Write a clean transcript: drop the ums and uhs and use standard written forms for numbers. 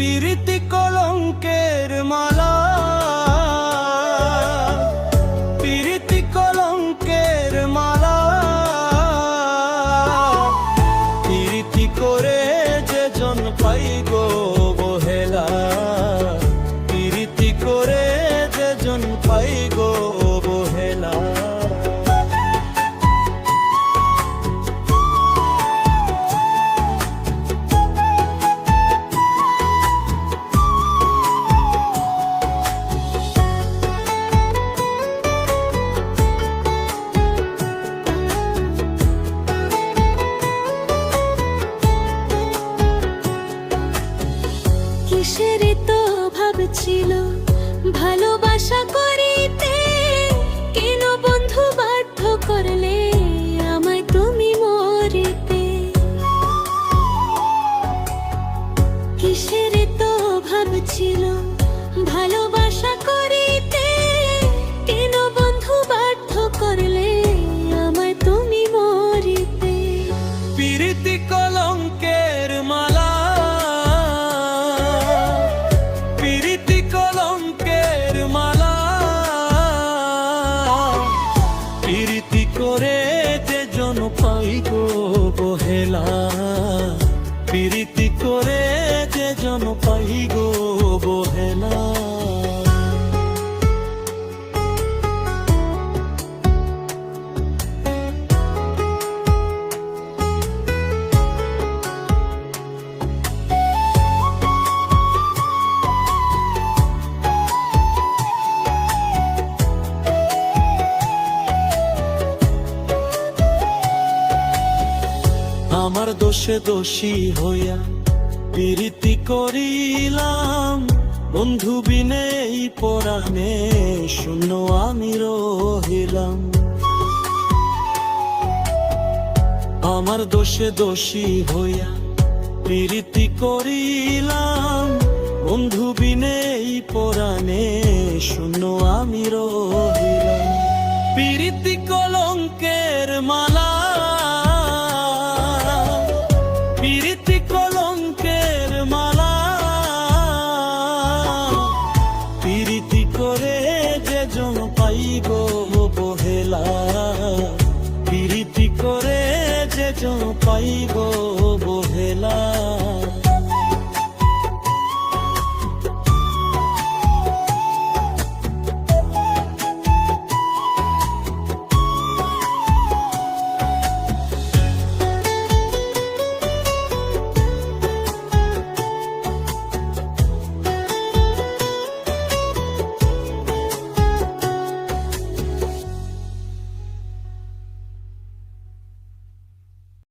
পিরিতি কলঙ্কের মালা, পিরিতি কলঙ্কের মালা, পিরিতি করে যে জন পাই গো বহেলা, পিরিতি করে যে জন পাই গো বহেলা। কিসের তো ভাব ছিল ভালোবাসা করিতে, কেন বন্ধু বাধ্য করলে আমায় তুমি মরিতে। কিসের তো ভাব ছিল ভালোবাসা করিতে, কেন বন্ধু বাধ্য করলে আমায় তুমি মরিতে। পিরিতি কলঙ্কের মালা, পিরিতি কলঙ্কের মালা, পিরিতি করে যে জন পাই গো বহেলা, পিরিতি করে যে জন পাই গো বহেলা। আমার দোষে দোষী হইয়া পিরিতি করিলাম, বন্ধু বিনে এই পরাণে শূন্য আমি রহিলাম। আমার দোষে দোষী হইয়া পিরিতি করিলাম, বন্ধু বিনে এই পরাণে শূন্য আমি রহিলাম।